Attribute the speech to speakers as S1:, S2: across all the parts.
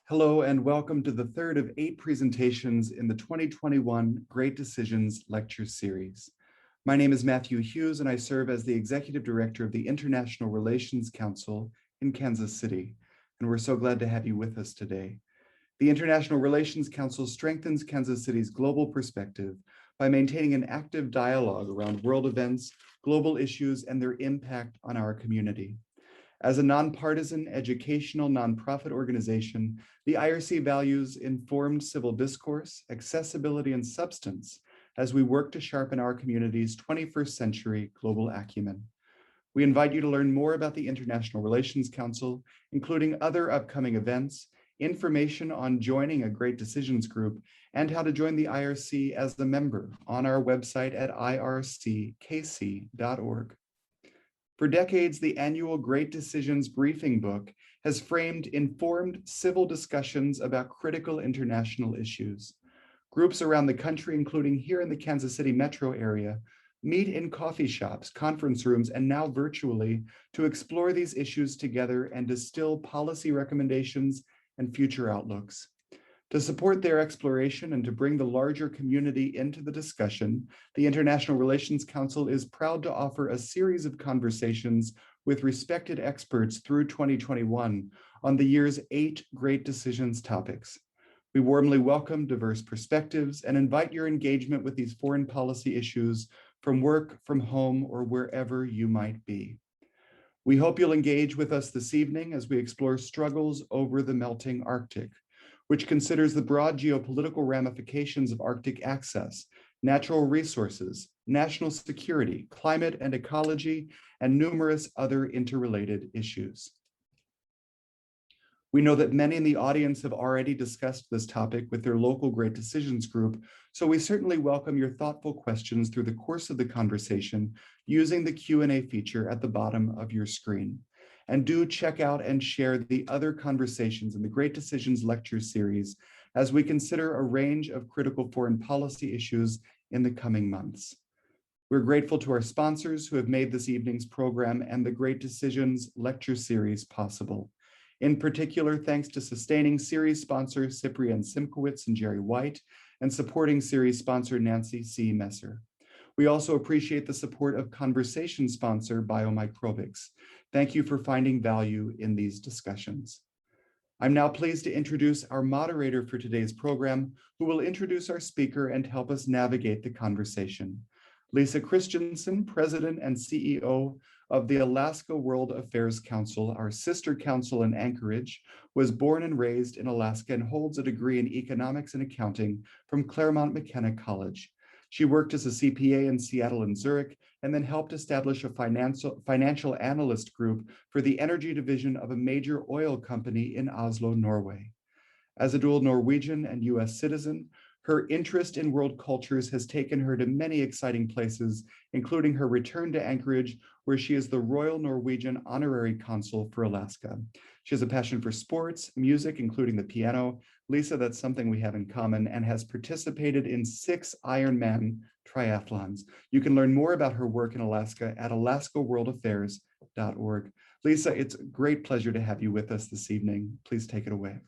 S1: Hello and welcome to the third of 8 presentations in the 2021 Great Decisions Lecture Series. My name is Matthew Hughes and I serve as the Executive Director of the International Relations Council in Kansas City, and we're so glad to have you with us today. The International Relations Council strengthens Kansas City's global perspective by maintaining an active dialogue around world events, global issues, and their impact on our community. As a nonpartisan educational nonprofit organization, the IRC values informed civil discourse, accessibility, and substance as we work to sharpen our community's 21st century global acumen. We invite you to learn more about the International Relations Council, including other upcoming events, information on joining a Great Decisions group, and how to join the IRC as a member on our website at irckc.org. For decades, the annual Great Decisions Briefing Book has framed informed civil discussions about critical international issues. Groups around the country, including here in the Kansas City metro area, meet in coffee shops, conference rooms, and now virtually to explore these issues together and distill policy recommendations and future outlooks. To support their exploration and to bring the larger community into the discussion, the International Relations Council is proud to offer a series of conversations with respected experts through 2021 on the year's 8 Great Decisions topics. We warmly welcome diverse perspectives and invite your engagement with these foreign policy issues from work, from home, or wherever you might be. We hope you'll engage with us this evening as we explore struggles over the melting Arctic, which considers the broad geopolitical ramifications of Arctic access, natural resources, national security, climate and ecology, and numerous other interrelated issues. We know that many in the audience have already discussed this topic with their local Great Decisions group, so we certainly welcome your thoughtful questions through the course of the conversation using the Q&A feature at the bottom of your screen. And do check out and share the other conversations in the Great Decisions Lecture Series as we consider a range of critical foreign policy issues in the coming months. We're grateful to our sponsors who have made this evening's program and the Great Decisions Lecture Series possible. In particular, thanks to sustaining series sponsor Cyprian Simkowitz and Jerry White, and supporting series sponsor Nancy C. Messer. We also appreciate the support of conversation sponsor Biomicrobics. Thank you for finding value in these discussions. I'm now pleased to introduce our moderator for today's program, who will introduce our speaker and help us navigate the conversation. Lisa Christensen, President and CEO of the Alaska World Affairs Council, our sister council in Anchorage, was born and raised in Alaska and holds a degree in economics and accounting from Claremont McKenna College. She worked as a CPA in Seattle and Zurich, and then helped establish a financial analyst group for the energy division of a major oil company in Oslo, Norway. As a dual Norwegian and US citizen, her interest in world cultures has taken her to many exciting places, including her return to Anchorage, where she is the Royal Norwegian Honorary Consul for Alaska. She has a passion for sports, music, including the piano. Lisa, that's something we have in common, and has participated in 6 Ironman triathlons. You can learn more about her work in Alaska at alaskaworldaffairs.org. Lisa, it's a great pleasure to have you with us this evening. Please take it away.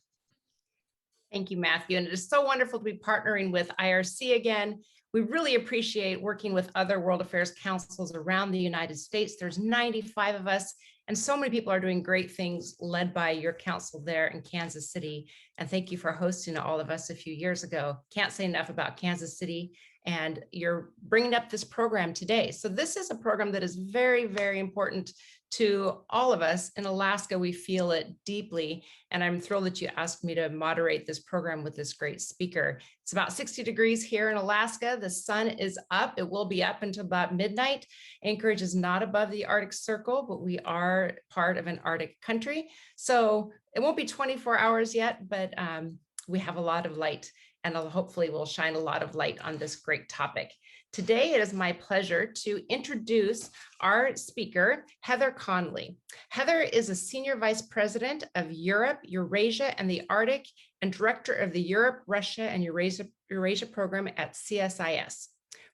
S2: Thank you, Matthew. And it is so wonderful to be partnering with IRC again. We really appreciate working with other World Affairs Councils around the United States. There's 95 of us, and so many people are doing great things led by your council there in Kansas City. And thank you for hosting all of us a few years ago. Can't say enough about Kansas City, and you're bringing up this program today. So this is a program that is very, very important to all of us. In Alaska, we feel it deeply, and I'm thrilled that you asked me to moderate this program with this great speaker. It's about 60 degrees here in Alaska. The sun is up. It will be up until about midnight. Anchorage is not above the Arctic Circle, but we are part of an Arctic country. So it won't be 24 hours yet, but we have a lot of light, and hopefully we'll shine a lot of light on this great topic. Today, it is my pleasure to introduce our speaker, Heather Conley. Heather is a Senior Vice President of Europe, Eurasia, and the Arctic, and Director of the Europe, Russia, and Eurasia Program at CSIS.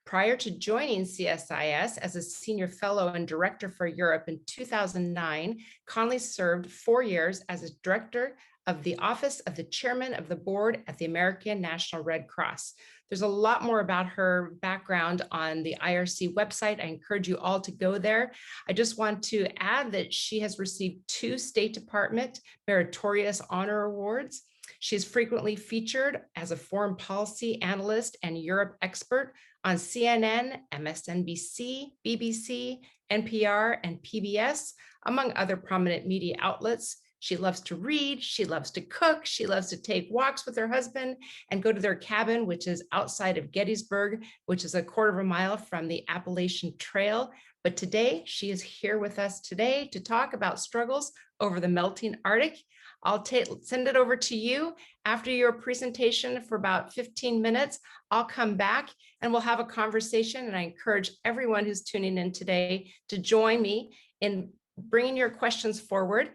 S2: Prior to joining CSIS as a Senior Fellow and Director for Europe in 2009, Conley served 4 years as a Director of the Office of the Chairman of the Board at the American National Red Cross. There's a lot more about her background on the IRC website. I encourage you all to go there. I just want to add that she has received 2 State Department Meritorious Honor Awards. She's frequently featured as a foreign policy analyst and Europe expert on CNN, MSNBC, BBC, NPR, and PBS, among other prominent media outlets. She loves to read, she loves to cook, she loves to take walks with her husband and go to their cabin, which is outside of Gettysburg, which is a 1/4 mile from the Appalachian Trail. But today, she is here with us today to talk about struggles over the melting Arctic. I'll send it over to you after your presentation for about 15 minutes. I'll come back and we'll have a conversation. And I encourage everyone who's tuning in today to join me in bringing your questions forward.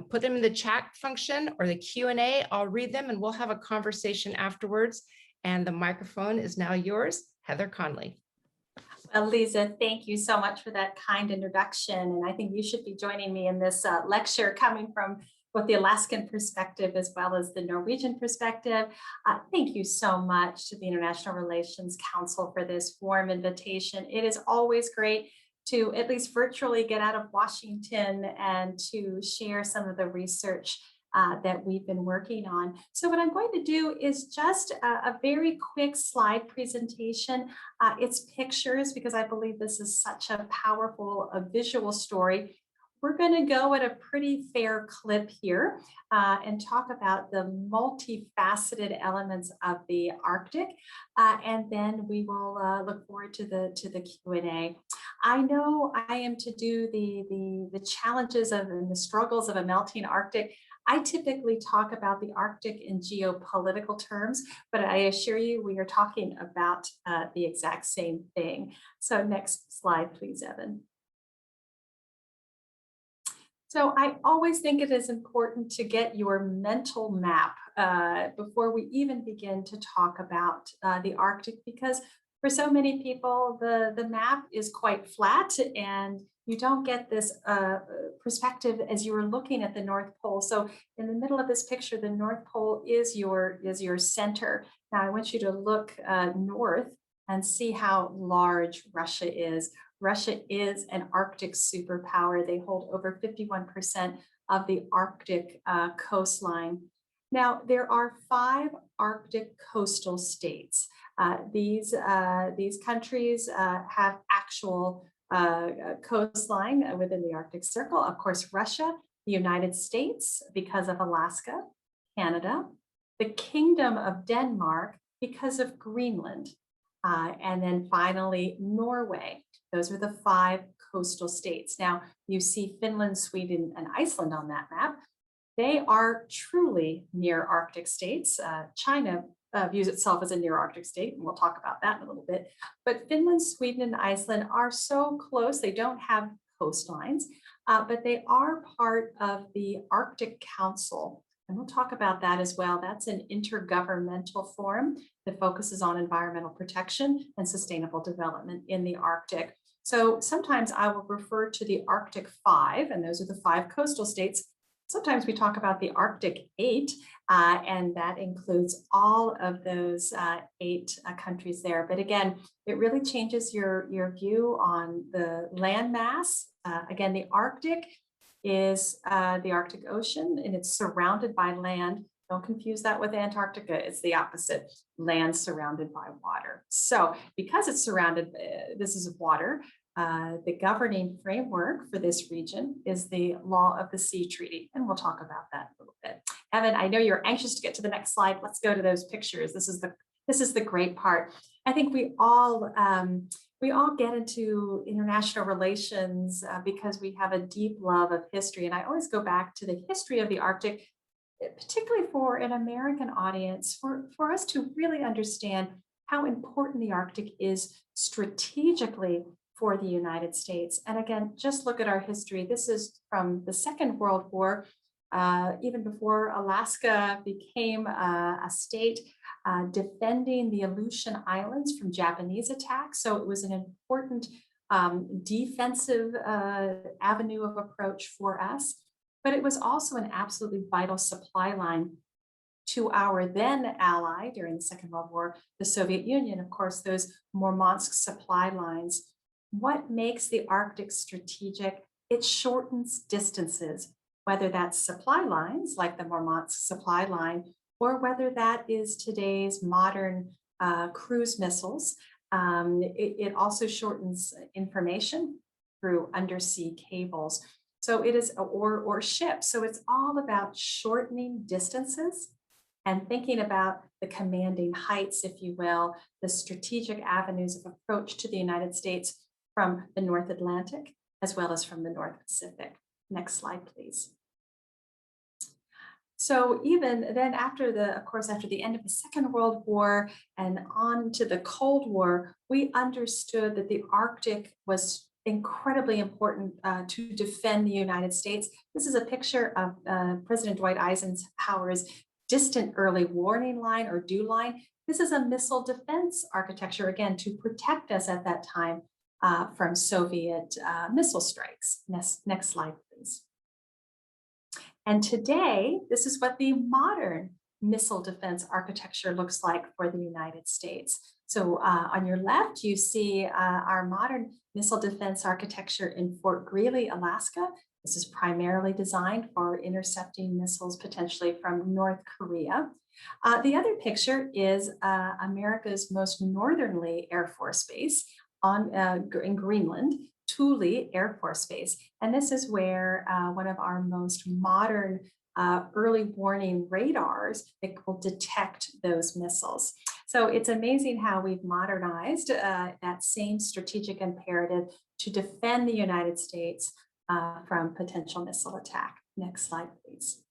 S2: Put them in the chat function or the Q&A. I'll read them and we'll have a conversation afterwards. And the microphone is now yours, Heather Conley.
S3: Well, Lisa, thank you so much for that kind introduction. And I think you should be joining me in this lecture coming from both the Alaskan perspective as well as the Norwegian perspective. Thank you so much to the International Relations Council for this warm invitation. It is always great to at least virtually get out of Washington and to share some of the research that we've been working on. So what I'm going to do is just a very quick slide presentation. It's pictures because I believe this is such a powerful visual story. We're going to go at a pretty fair clip here and talk about the multifaceted elements of the Arctic, and then we will look forward to the Q&A. I know I am to do the challenges of and the struggles of a melting Arctic. I typically talk about the Arctic in geopolitical terms, but I assure you we are talking about the exact same thing. So next slide, please, Evan. So I always think it is important to get your mental map before we even begin to talk about the Arctic, because for so many people, the map is quite flat and you don't get this perspective as you are looking at the North Pole. So in the middle of this picture, the North Pole is your center. Now I want you to look north and see how large Russia is. Russia is an Arctic superpower. They hold over 51% of the Arctic coastline. Now, there are 5 Arctic coastal states. These countries have actual coastline within the Arctic Circle. Of course, Russia, the United States, because of Alaska, Canada, the Kingdom of Denmark, because of Greenland, and then finally, Norway. Those are the 5 coastal states. Now, you see Finland, Sweden, and Iceland on that map. They are truly near Arctic states. China views itself as a near Arctic state, and we'll talk about that in a little bit. But Finland, Sweden, and Iceland are so close. They don't have coastlines, but they are part of the Arctic Council. And we'll talk about that as well. That's an intergovernmental forum that focuses on environmental protection and sustainable development in the Arctic. So sometimes I will refer to the Arctic 5, and those are the 5 coastal states. Sometimes we talk about the Arctic 8, and that includes all of those 8 countries there. But again, it really changes your view on the land mass. Again, the Arctic is the Arctic Ocean, and it's surrounded by land. Don't confuse that with Antarctica. It's the opposite, land surrounded by water. So because it's surrounded, this is water, the governing framework for this region is the Law of the Sea Treaty, and we'll talk about that a little bit. Evan, I know you're anxious to get to the next slide. Let's go to those pictures. This is the great part. I think we all get into international relations because we have a deep love of history, and I always go back to the history of the Arctic, particularly for an American audience, for us to really understand how important the Arctic is strategically for the United States. And again, just look at our history. This is from the Second World War, even before Alaska became a state, defending the Aleutian Islands from Japanese attacks. So it was an important defensive avenue of approach for us. but it was also an absolutely vital supply line to our then ally during the Second World War, the Soviet Union. Of course, those Murmansk supply lines. What makes the Arctic strategic? It shortens distances, whether that's supply lines like the Murmansk supply line, or whether that is today's modern cruise missiles. It also shortens information through undersea cables. So it is, or ships. So it's all about shortening distances and thinking about the commanding heights, if you will, the strategic avenues of approach to the United States from the North Atlantic, as well as from the North Pacific. Next slide, please. So even then, of course, after the end of the Second World War and on to the Cold War, we understood that the Arctic was incredibly important to defend the United States. This is a picture of President Dwight Eisenhower's distant early warning line or DEW line. This is a missile defense architecture, again, to protect us at that time from Soviet missile strikes. Next slide, please. And today, this is what the modern missile defense architecture looks like for the United States. So on your left, you see our modern missile defense architecture in Fort Greely, Alaska. This is primarily designed for intercepting missiles potentially from North Korea. The other picture is America's most northerly Air Force base in Greenland, Thule Air Force Base. And this is where one of our most modern early warning radars that will detect those missiles. So it's amazing how we've modernized that same strategic imperative to defend the United States from potential missile attack. Next slide, please.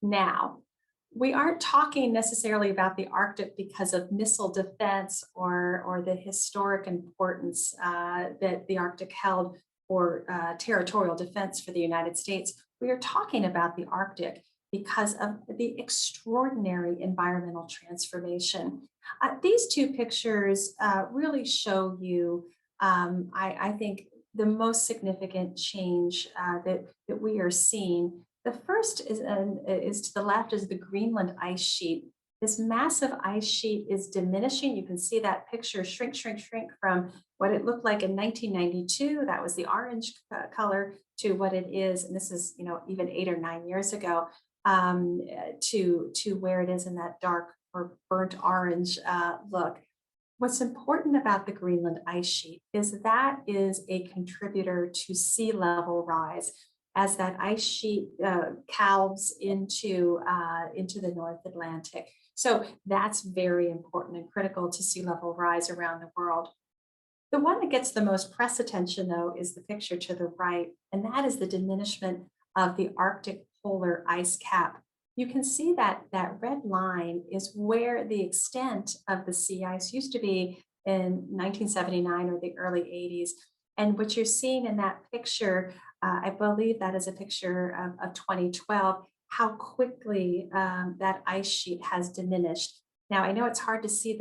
S3: Now, we aren't talking necessarily about the Arctic because of missile defense or the historic importance that the Arctic held for territorial defense for the United States. We are talking about the Arctic because of the extraordinary environmental transformation. These two pictures really show you, I think, the most significant change that we are seeing. The first is to the left is the Greenland ice sheet. This massive ice sheet is diminishing. You can see that picture shrink from what it looked like in 1992. That was the orange color to what it is. And this is, even 8 or 9 years ago to where it is in that dark or burnt orange look. What's important about the Greenland ice sheet is that is a contributor to sea level rise as that ice sheet calves into the North Atlantic. So that's very important and critical to sea level rise around the world. The one that gets the most press attention, though, is the picture to the right, and that is the diminishment of the Arctic polar ice cap. You can see that that red line is where the extent of the sea ice used to be in 1979 or the early 80s. And what you're seeing in that picture, I believe that is a picture of 2012, how quickly that ice sheet has diminished. Now, I know it's hard to see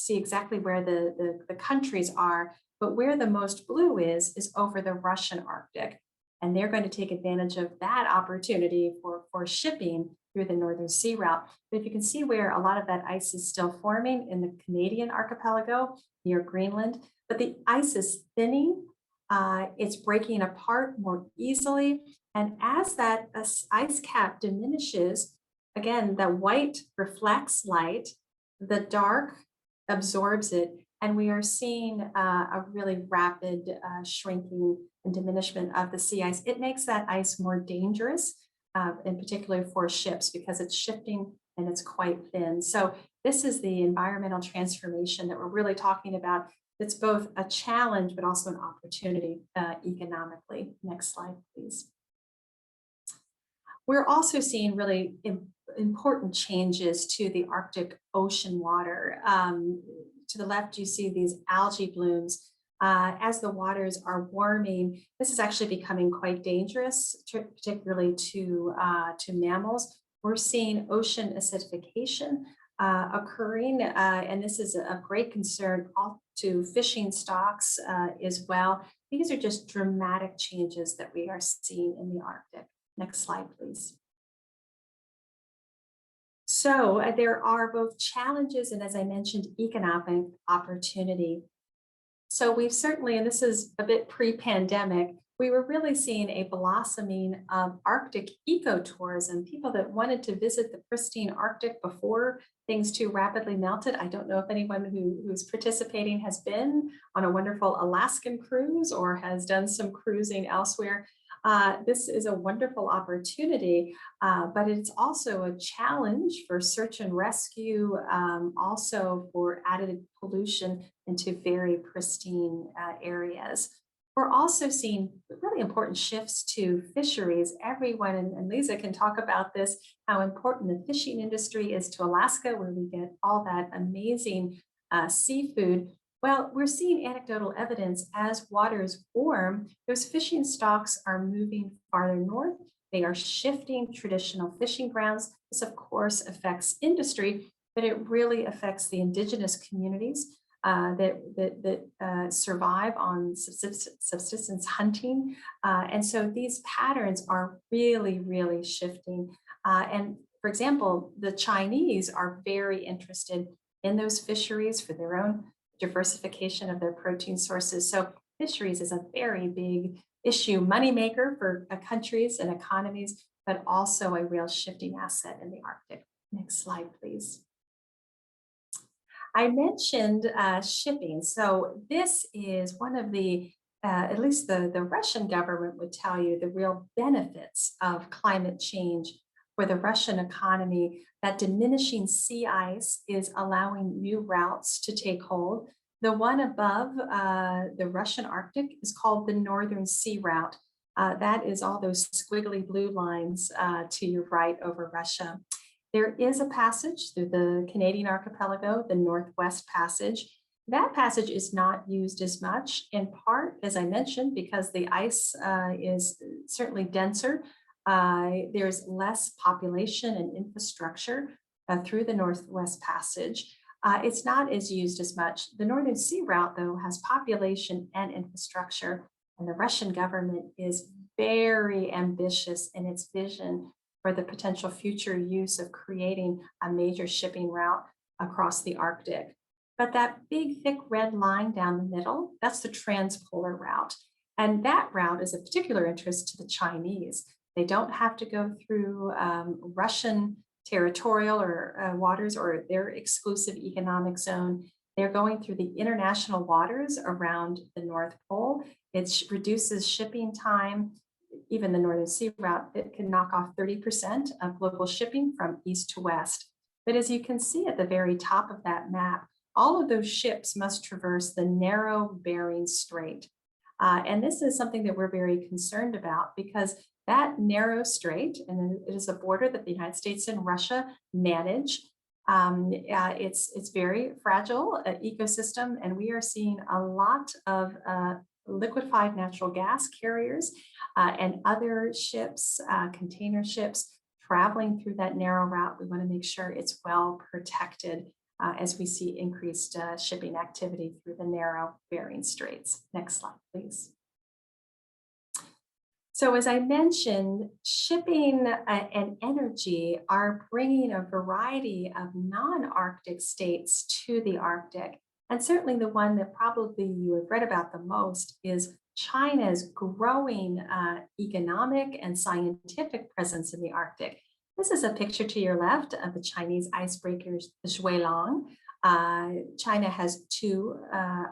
S3: exactly where the countries are, but where the most blue is over the Russian Arctic. And they're going to take advantage of that opportunity for shipping through the Northern Sea Route. But if you can see where a lot of that ice is still forming in the Canadian archipelago near Greenland, but the ice is thinning, it's breaking apart more easily. And as that ice cap diminishes, again, the white reflects light, the dark absorbs it, and we are seeing a really rapid shrinking and diminishment of the sea ice. It makes that ice more dangerous, in particular for ships, because it's shifting and it's quite thin. So this is the environmental transformation that we're really talking about. It's both a challenge, but also an opportunity economically. Next slide, please. We're also seeing really important changes to the Arctic ocean water. To the left, you see these algae blooms. As the waters are warming, this is actually becoming quite dangerous, particularly to mammals. We're seeing ocean acidification occurring, and this is a great concern to fishing stocks as well. These are just dramatic changes that we are seeing in the Arctic. Next slide, please. So there are both challenges and, as I mentioned, economic opportunity. So we've certainly, and this is a bit pre-pandemic, we were really seeing a blossoming of Arctic ecotourism, people that wanted to visit the pristine Arctic before things too rapidly melted. I don't know if anyone who's participating has been on a wonderful Alaskan cruise or has done some cruising elsewhere. This is a wonderful opportunity, but it's also a challenge for search and rescue, also for added pollution into very pristine areas. We're also seeing really important shifts to fisheries. Everyone, and Lisa can talk about this, how important the fishing industry is to Alaska, where we get all that amazing seafood. Well, we're seeing anecdotal evidence as waters warm, those fishing stocks are moving farther north. They are shifting traditional fishing grounds. This, of course, affects industry, but it really affects the indigenous communities that survive on subsistence hunting. And so these patterns are really, really shifting. And for example, the Chinese are very interested in those fisheries for their own diversification of their protein sources. So fisheries is a very big issue, moneymaker for countries and economies, but also a real shifting asset in the Arctic. Next slide, please. I mentioned shipping. So this is one of the, at least the Russian government would tell you, the real benefits of climate change for the Russian economy, that diminishing sea ice is allowing new routes to take hold. The one above the Russian Arctic is called the Northern Sea Route. That is all those squiggly blue lines to your right over Russia. There is a passage through the Canadian archipelago, the Northwest Passage. That passage is not used as much, in part, as I mentioned, because the ice is certainly denser. There's less population and infrastructure through the Northwest Passage. It's not as used as much. The Northern Sea Route, though, has population and infrastructure, and the Russian government is very ambitious in its vision for the potential future use of creating a major shipping route across the Arctic. But that big, thick red line down the middle, that's the transpolar route. And that route is of particular interest to the Chinese. They don't have to go through Russian territorial or waters or their exclusive economic zone. They're going through the international waters around the North Pole. It reduces shipping time. Even the Northern Sea Route, it can knock off 30% of global shipping from east to west. But as you can see at the very top of that map, all of those ships must traverse the narrow Bering Strait. And this is something that we're very concerned about, because that narrow strait, and it is a border that the United States and Russia manage, it's very fragile ecosystem, and we are seeing a lot of liquefied natural gas carriers and other ships, container ships traveling through that narrow route. We want to make sure it's well protected as we see increased shipping activity through the narrow Bering Straits. Next slide, please. So as I mentioned, shipping and energy are bringing a variety of non-Arctic states to the Arctic. And certainly the one that probably you have read about the most is China's growing economic and scientific presence in the Arctic. This is a picture to your left of the Chinese icebreakers, the Zhuilong. China has 2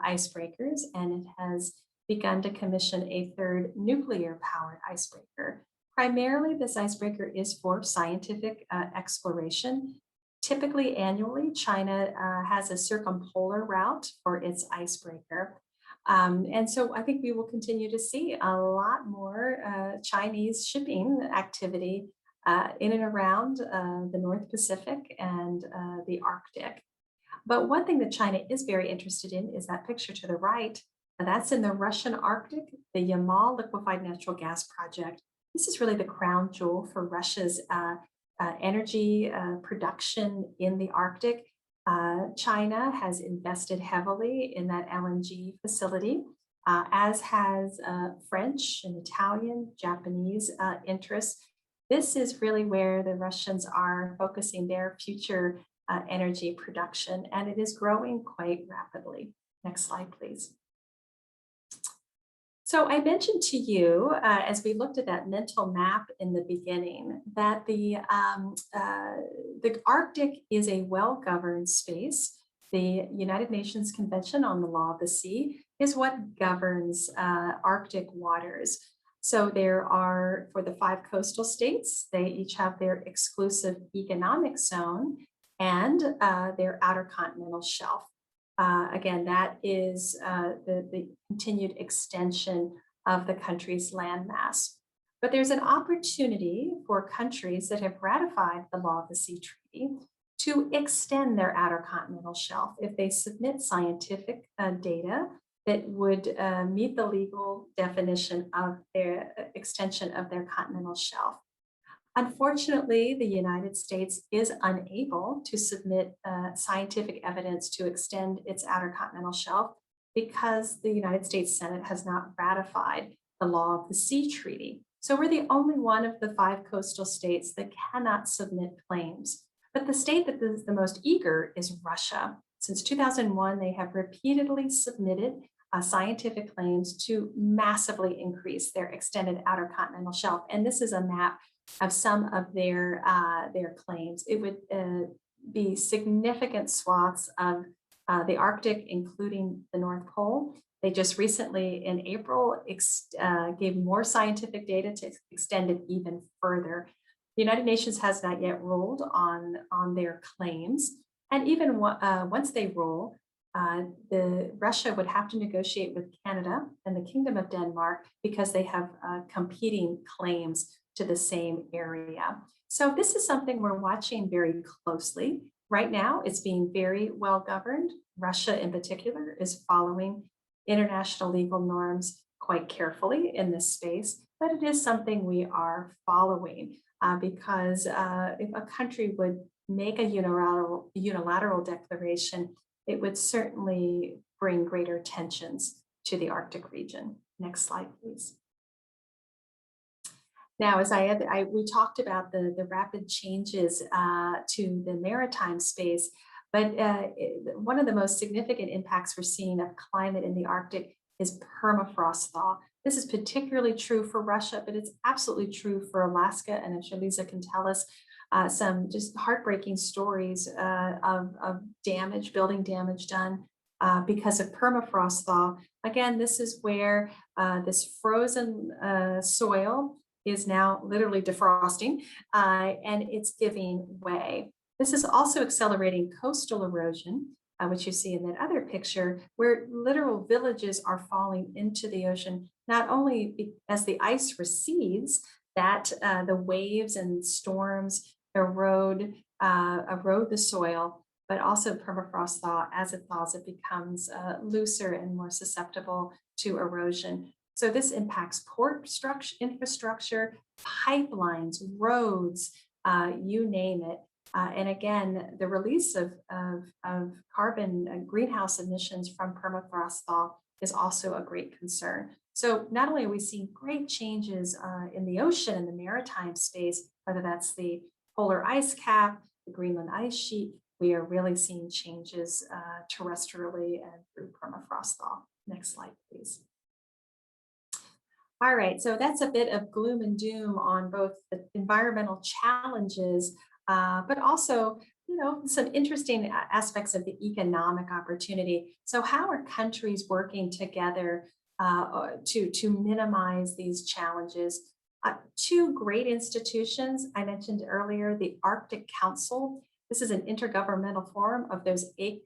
S3: icebreakers, and it has begun to commission a 3rd nuclear-powered icebreaker. Primarily, this icebreaker is for scientific exploration. Typically, annually, China has a circumpolar route for its icebreaker. And so I think we will continue to see a lot more Chinese shipping activity in and around the North Pacific and the Arctic. But one thing that China is very interested in is that picture to the right. That's in the Russian Arctic, the Yamal liquefied natural gas project. This is really the crown jewel for Russia's energy production in the Arctic. China has invested heavily in that LNG facility, as has French and Italian, Japanese interests. This is really where the Russians are focusing their future energy production, and it is growing quite rapidly. Next slide, please. So I mentioned to you, as we looked at that mental map in the beginning, that the Arctic is a well-governed space. The United Nations Convention on the Law of the Sea is what governs Arctic waters. So there are, for the 5 coastal states, they each have their exclusive economic zone and their outer continental shelf. Again, that is the continued extension of the country's landmass. But there's an opportunity for countries that have ratified the Law of the Sea Treaty to extend their outer continental shelf if they submit scientific data that would meet the legal definition of their extension of their continental shelf. Unfortunately, the United States is unable to submit scientific evidence to extend its outer continental shelf because the United States Senate has not ratified the Law of the Sea Treaty. So we're the only one of the 5 coastal states that cannot submit claims. But the state that is the most eager is Russia. Since 2001, they have repeatedly submitted scientific claims to massively increase their extended outer continental shelf. And this is a map of some of their claims. It would be significant swaths of the Arctic, including the North Pole. They just recently, in April, gave more scientific data to extend it even further. The United Nations has not yet ruled on their claims. And even once they rule, Russia would have to negotiate with Canada and the Kingdom of Denmark because they have competing claims to the same area. So this is something we're watching very closely. Right now, it's being very well governed. Russia in particular is following international legal norms quite carefully in this space, but it is something we are following because if a country would make a unilateral declaration, it would certainly bring greater tensions to the Arctic region. Next slide, please. Now, as we talked about the rapid changes to the maritime space, but one of the most significant impacts we're seeing of climate in the Arctic is permafrost thaw. This is particularly true for Russia, but it's absolutely true for Alaska, and I'm sure Lisa can tell us some just heartbreaking stories of damage, building damage done because of permafrost thaw. Again, this is where this frozen soil is now literally defrosting and it's giving way. This is also accelerating coastal erosion, which you see in that other picture, where literal villages are falling into the ocean, not only as the ice recedes, that the waves and storms erode the soil, but also permafrost thaw. As it thaws, it becomes looser and more susceptible to erosion. So this impacts port infrastructure, pipelines, roads, you name it. And again, the release of carbon greenhouse emissions from permafrost thaw is also a great concern. So not only are we seeing great changes in the ocean and the maritime space, whether that's the polar ice cap, the Greenland ice sheet, we are really seeing changes terrestrially and through permafrost thaw. Next slide, please. All right, so that's a bit of gloom and doom on both the environmental challenges, but also, some interesting aspects of the economic opportunity. So how are countries working together to minimize these challenges? 2 great institutions I mentioned earlier, the Arctic Council. This is an intergovernmental forum of those eight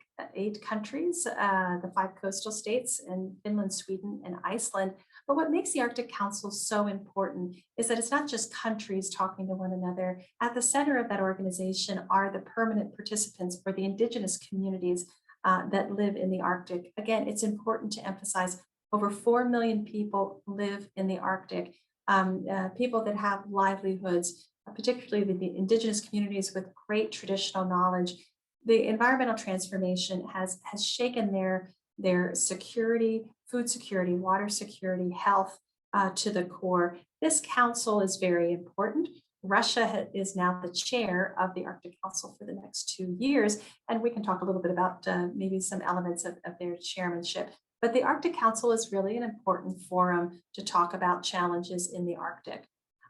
S3: countries, the 5 coastal states, and Finland, Sweden, and Iceland. But what makes the Arctic Council so important is that it's not just countries talking to one another. At the center of that organization are the permanent participants, or the indigenous communities that live in the Arctic. Again, it's important to emphasize over 4 million people live in the Arctic, people that have livelihoods particularly the indigenous communities with great traditional knowledge. The environmental transformation has shaken their security, food security, water security, health to the core. This council is very important. Russia is now the chair of the Arctic Council for the next 2 years, and we can talk a little bit about maybe some elements of their chairmanship. But the Arctic Council is really an important forum to talk about challenges in the Arctic.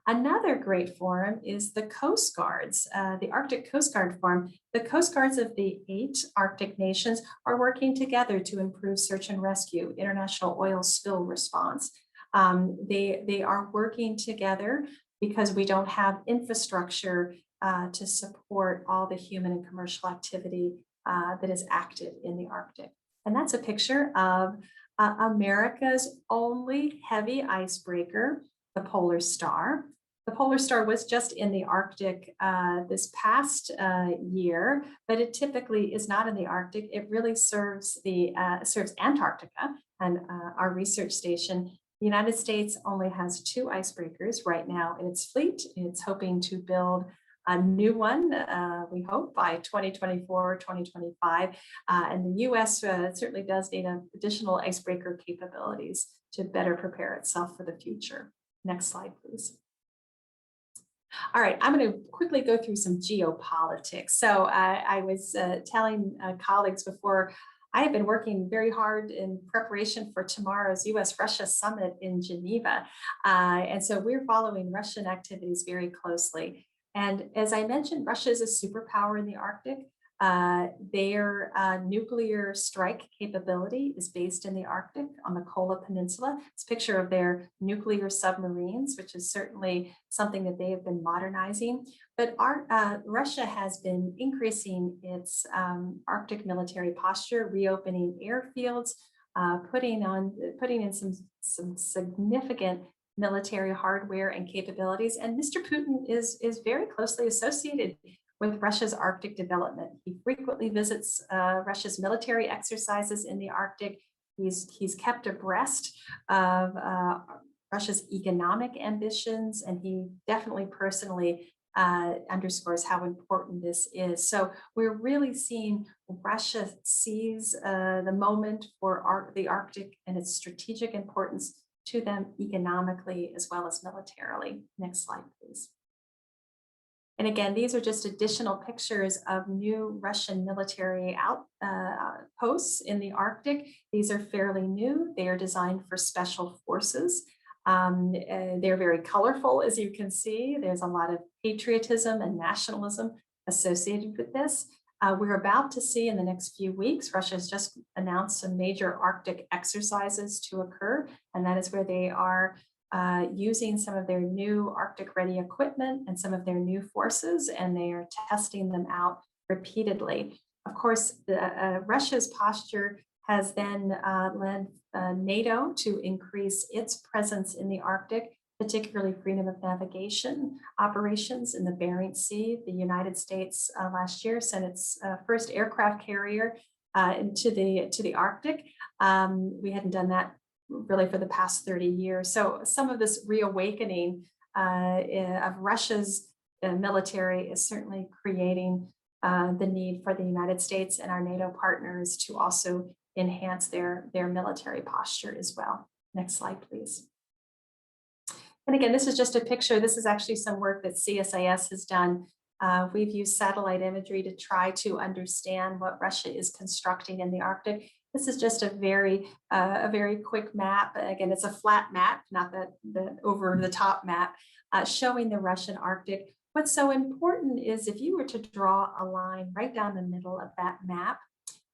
S3: Another great forum is the Coast Guards, the Arctic Coast Guard Forum. The Coast Guards of the 8 Arctic nations are working together to improve search and rescue, international oil spill response. They are working together because we don't have infrastructure to support all the human and commercial activity that is active in the Arctic. And that's a picture of America's only heavy icebreaker, the Polar Star. The Polar Star was just in the Arctic this past year, but it typically is not in the Arctic. It really serves Antarctica and our research station. The United States only has 2 icebreakers right now in its fleet. It's hoping to build a new one, we hope, by 2024, 2025. And the US certainly does need additional icebreaker capabilities to better prepare itself for the future. Next slide, please. All right, I'm going to quickly go through some geopolitics. So I was telling colleagues before, I have been working very hard in preparation for tomorrow's US-Russia summit in Geneva. And so we're following Russian activities very closely. And as I mentioned, Russia is a superpower in the Arctic. Their nuclear strike capability is based in the Arctic on the Kola Peninsula. It's a picture of their nuclear submarines, which is certainly something that they have been modernizing. But Russia has been increasing its Arctic military posture, reopening airfields, putting in some significant military hardware and capabilities. And Mr. Putin is very closely associated with Russia's Arctic development. He frequently visits Russia's military exercises in the Arctic. He's kept abreast of Russia's economic ambitions, and he definitely personally underscores how important this is. So we're really seeing Russia seize the moment for the Arctic and its strategic importance to them economically as well as militarily. Next slide, please. And again, these are just additional pictures of new Russian military outposts in the Arctic. These are fairly new. They are designed for special forces. They're very colorful, as you can see. There's a lot of patriotism and nationalism associated with this. We're about to see in the next few weeks, Russia has just announced some major Arctic exercises to occur, and that is where they are using some of their new Arctic ready equipment and some of their new forces, and they are testing them out repeatedly. Of course, Russia's posture has then led NATO to increase its presence in the Arctic, particularly freedom of navigation operations in the Bering Sea. The United States last year sent its first aircraft carrier into the Arctic. We hadn't done that really for the past 30 years. So some of this reawakening of Russia's military is certainly creating the need for the United States and our NATO partners to also enhance their military posture as well. Next slide, please. And again, this is just a picture. This is actually some work that CSIS has done. We've used satellite imagery to try to understand what Russia is constructing in the Arctic. This is just a very quick map. Again, it's a flat map, not the over the top map, showing the Russian Arctic. What's so important is if you were to draw a line right down the middle of that map,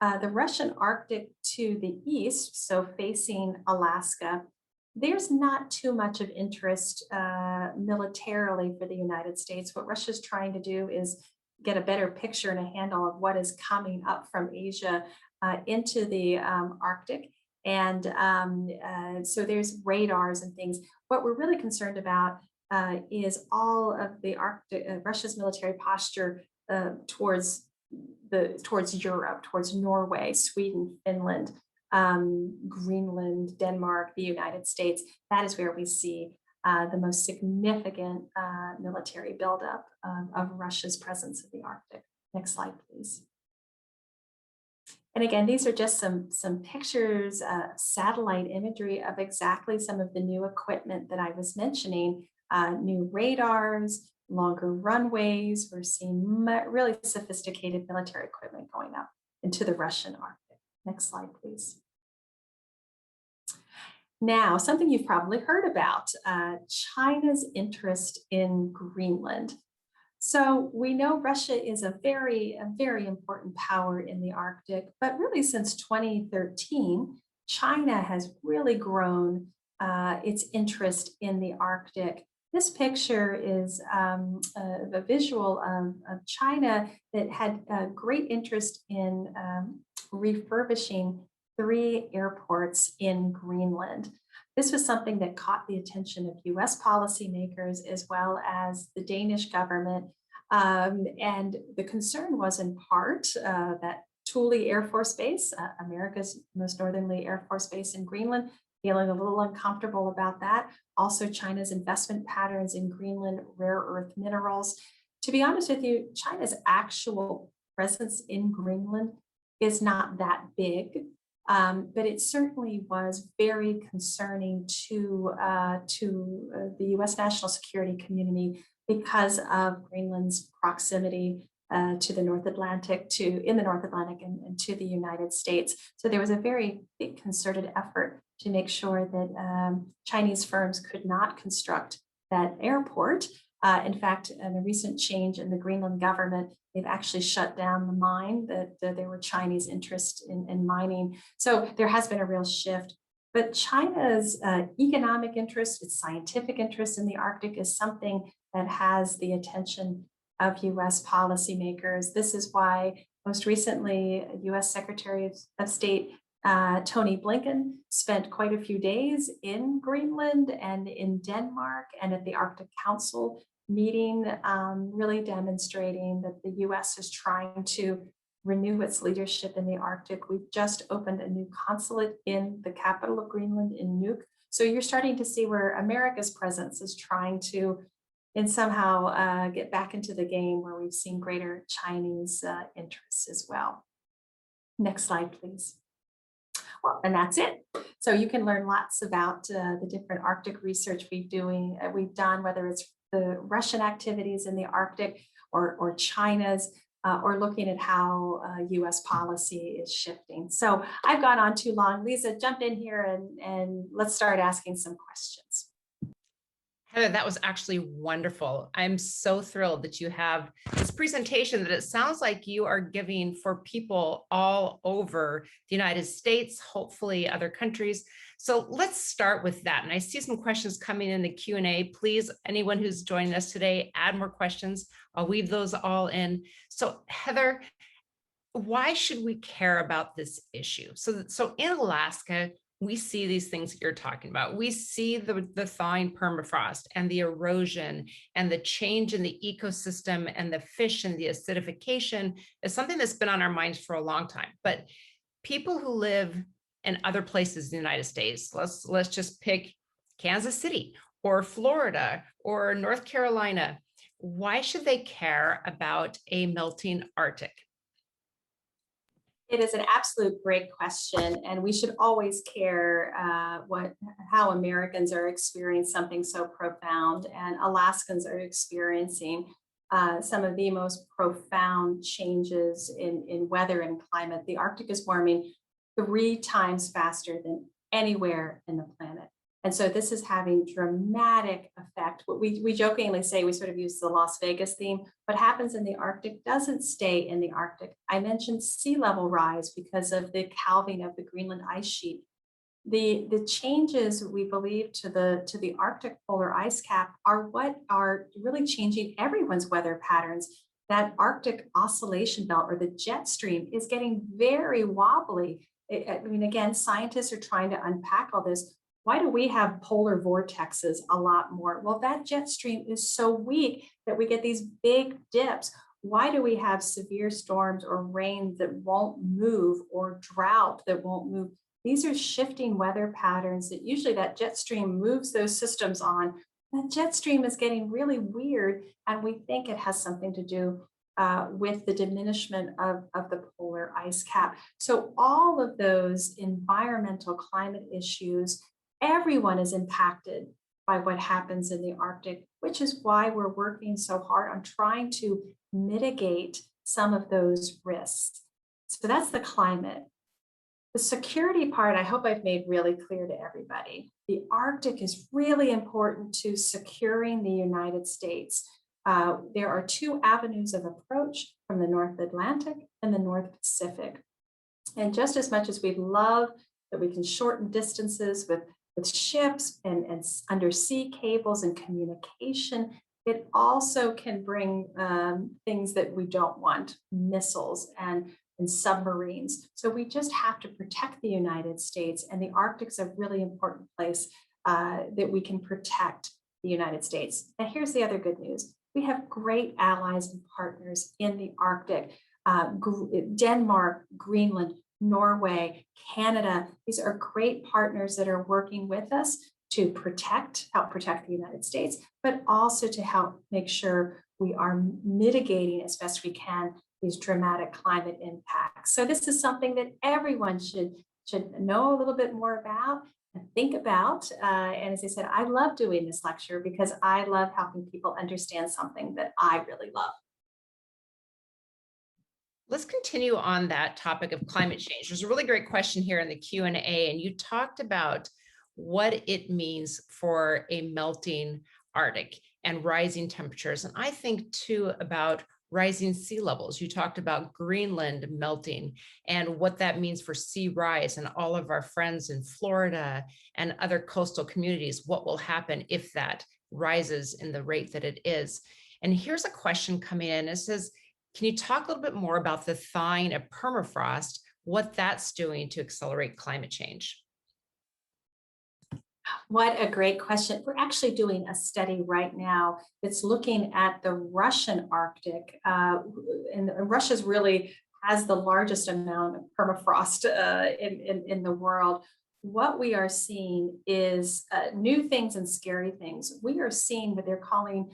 S3: the Russian Arctic to the east, so facing Alaska, there's not too much of interest militarily for the United States. What Russia's trying to do is get a better picture and a handle of what is coming up from Asia into the Arctic. And so there's radars and things. What we're really concerned about is all of the Arctic, Russia's military posture towards Europe, towards Norway, Sweden, Finland, Greenland, Denmark, the United States. That is where we see the most significant military buildup of Russia's presence in the Arctic. Next slide, please. And again, these are just some pictures, satellite imagery of exactly some of the new equipment that I was mentioning, new radars, longer runways. We're seeing really sophisticated military equipment going up into the Russian Arctic. Next slide, please. Now, something you've probably heard about, China's interest in Greenland. So we know Russia is a very important power in the Arctic, but really since 2013, China has really grown its interest in the Arctic. This picture is a visual of China that had a great interest in refurbishing 3 airports in Greenland. This was something that caught the attention of US policymakers as well as the Danish government. And the concern was in part that Thule Air Force Base, America's most northerly Air Force Base in Greenland, feeling a little uncomfortable about that. Also, China's investment patterns in Greenland, rare earth minerals. To be honest with you, China's actual presence in Greenland is not that big. But it certainly was very concerning to the US national security community because of Greenland's proximity to the North Atlantic, and to the United States. So there was a very big concerted effort to make sure that Chinese firms could not construct that airport. In fact, in a recent change in the Greenland government, they've actually shut down the mine that there were Chinese interest in mining. So there has been a real shift. But China's economic interest, its scientific interest in the Arctic is something that has the attention of US policymakers. This is why most recently, US Secretary of State Tony Blinken spent quite a few days in Greenland and in Denmark and at the Arctic Council meeting, really demonstrating that the US is trying to renew its leadership in the Arctic. We've just opened a new consulate in the capital of Greenland in Nuuk. So you're starting to see where America's presence is trying to somehow get back into the game where we've seen greater Chinese interests as well. Next slide, please. Well, and that's it. So you can learn lots about the different Arctic research we've done, whether it's the Russian activities in the Arctic or China's, or looking at how US policy is shifting. So I've gone on too long. Lisa, jump in here and let's start asking some questions.
S2: Heather, that was actually wonderful. I'm so thrilled that you have this presentation that it sounds like you are giving for people all over the United States, hopefully other countries. So let's start with that. And I see some questions coming in the Q&A. Please, anyone who's joining us today, add more questions. I'll weave those all in. So Heather, why should we care about this issue? So in Alaska, we see these things that you're talking about. We see the thawing permafrost and the erosion and the change in the ecosystem and the fish and the acidification is something that's been on our minds for a long time. But people who live in other places in the United States, let's just pick Kansas City or Florida or North Carolina. Why should they care about a melting Arctic?
S3: It is an absolute great question, and we should always care how Americans are experiencing something so profound, and Alaskans are experiencing some of the most profound changes in weather and climate. The Arctic is warming 3 times faster than anywhere in the planet. And so this is having dramatic effect. What we jokingly say, we sort of use the Las Vegas theme. What happens in the Arctic doesn't stay in the Arctic. I mentioned sea level rise because of the calving of the Greenland ice sheet. The changes we believe to the Arctic polar ice cap are what are really changing everyone's weather patterns. That Arctic oscillation belt or the jet stream is getting very wobbly. I mean, again, scientists are trying to unpack all this. Why do we have polar vortexes a lot more? Well, that jet stream is so weak that we get these big dips. Why do we have severe storms or rain that won't move or drought that won't move? These are shifting weather patterns that usually that jet stream moves those systems on the jet stream is getting really weird, and we think it has something to do with the diminishment of the polar ice cap. So all of those environmental climate issues, everyone is impacted by what happens in the Arctic, which is why we're working so hard on trying to mitigate some of those risks. So that's the climate. The security part, I hope I've made really clear to everybody. The Arctic is really important to securing the United States. There are two avenues of approach from the North Atlantic and the North Pacific. And just as much as we'd love that we can shorten distances with ships and undersea cables and communication, it also can bring things that we don't want, missiles and submarines. So we just have to protect the United States, and the Arctic's a really important place that we can protect the United States. And here's the other good news. We have great allies and partners in the Arctic. Denmark, Greenland, Norway, Canada. These are great partners that are working with us to help protect the United States, but also to help make sure we are mitigating as best we can these dramatic climate impacts. So this is something that everyone should know a little bit more about and think about. And as I said, I love doing this lecture because I love helping people understand something that I really love.
S2: Let's continue on that topic of climate change. There's a really great question here in the Q&A, and you talked about what it means for a melting Arctic and rising temperatures. And I think too about rising sea levels. You talked about Greenland melting and what that means for sea rise and all of our friends in Florida and other coastal communities. What will happen if that rises in the rate that it is? And here's a question coming in. It says, can you talk a little bit more about the thawing of permafrost, what that's doing to accelerate climate change?
S3: What a great question. We're actually doing a study right now that's looking at the Russian Arctic. And Russia's really has the largest amount of permafrost in the world. What we are seeing is new things and scary things. We are seeing what they're calling,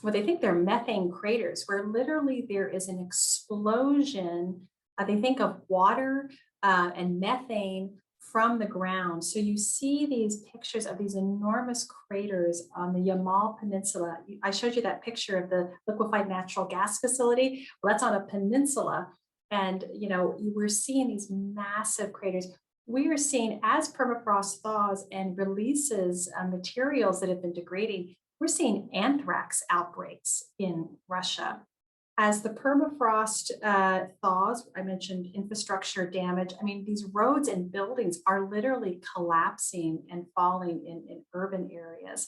S3: what they think they're methane craters, where literally there is an explosion. They think of water and methane from the ground. So you see these pictures of these enormous craters on the Yamal Peninsula. I showed you that picture of the liquefied natural gas facility. Well, that's on a peninsula. And, you know, we're seeing these massive craters. We are seeing, as permafrost thaws and releases materials that have been degrading, we're seeing anthrax outbreaks in Russia. As the permafrost thaws, I mentioned infrastructure damage. I mean, these roads and buildings are literally collapsing and falling in urban areas.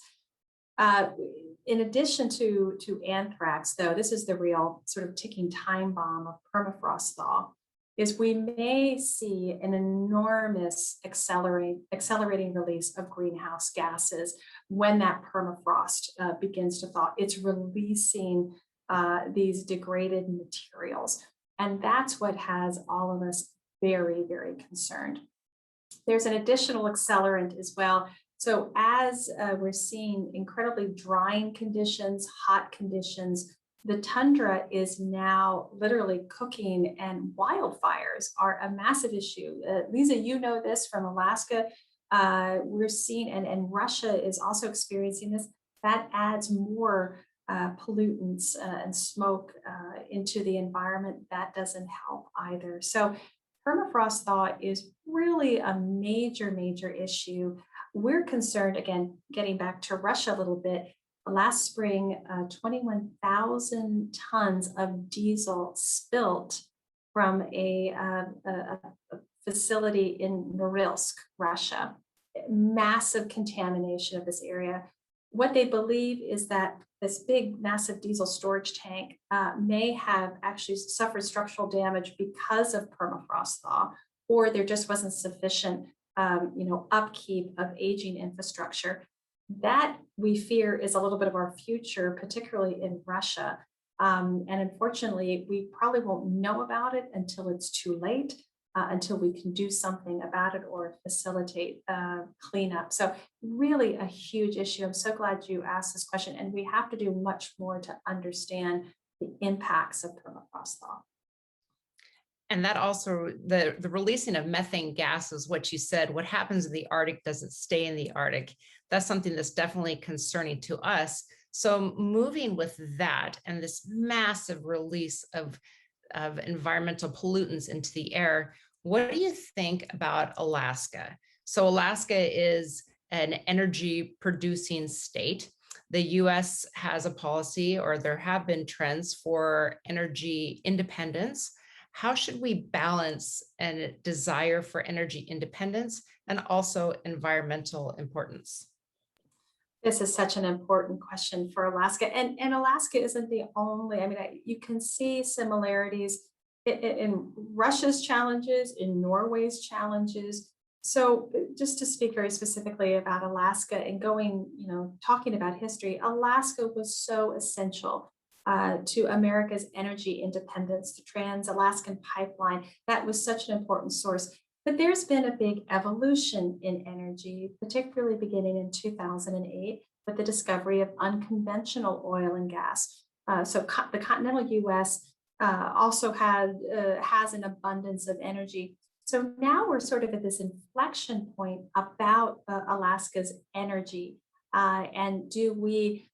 S3: In addition to anthrax, though, this is the real sort of ticking time bomb of permafrost thaw, is we may see an enormous accelerating release of greenhouse gases when that permafrost begins to thaw. It's releasing these degraded materials. And that's what has all of us very, very concerned. There's an additional accelerant as well. So as we're seeing incredibly drying conditions, hot conditions, the tundra is now literally cooking, and wildfires are a massive issue. Lisa, you know this from Alaska. We're seeing, and Russia is also experiencing this. That adds more pollutants and smoke into the environment. That doesn't help either. So permafrost thaw is really a major, major issue. We're concerned, again, getting back to Russia a little bit. Last spring, 21,000 tons of diesel spilt from a facility in Norilsk, Russia. Massive contamination of this area. What they believe is that this big, massive diesel storage tank may have actually suffered structural damage because of permafrost thaw, or there just wasn't sufficient, upkeep of aging infrastructure. That, we fear, is a little bit of our future, particularly in Russia. And unfortunately, we probably won't know about it until it's too late. until we can do something about it or facilitate cleanup. So really a huge issue. I'm so glad you asked this question, and we have to do much more to understand the impacts of permafrost thaw.
S2: And that also, the releasing of methane gas is what you said. What happens in the Arctic doesn't stay in the Arctic. That's something that's definitely concerning to us. So moving with that and this massive release of environmental pollutants into the air, what do you think about Alaska? So Alaska is an energy producing state. The US has a policy, or there have been trends for energy independence. How should we balance a desire for energy independence and also environmental importance?
S3: This is such an important question for Alaska. And Alaska isn't the only, you can see similarities in Russia's challenges, in Norway's challenges. So just to speak very specifically about Alaska and talking about history, Alaska was so essential to America's energy independence, the Trans-Alaskan Pipeline. That was such an important source. But there's been a big evolution in energy, particularly beginning in 2008 with the discovery of unconventional oil and gas. So the continental US also has an abundance of energy. So now we're sort of at this inflection point about Alaska's energy. And do we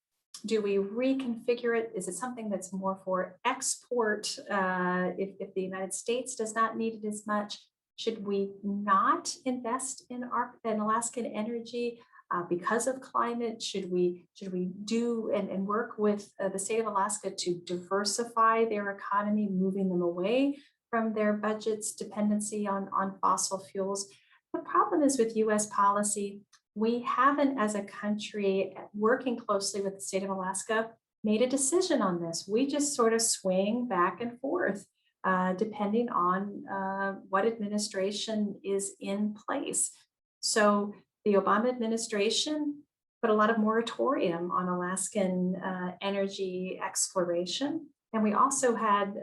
S3: reconfigure it? Is it something that's more for export if the United States does not need it as much? Should we not invest in Alaskan energy because of climate? Should we do and work with the state of Alaska to diversify their economy, moving them away from their budget's dependency on fossil fuels? The problem is with US policy, we haven't, as a country working closely with the state of Alaska, made a decision on this. We just sort of swing back and forth depending on what administration is in place. So the Obama administration put a lot of moratorium on Alaskan energy exploration. And we also had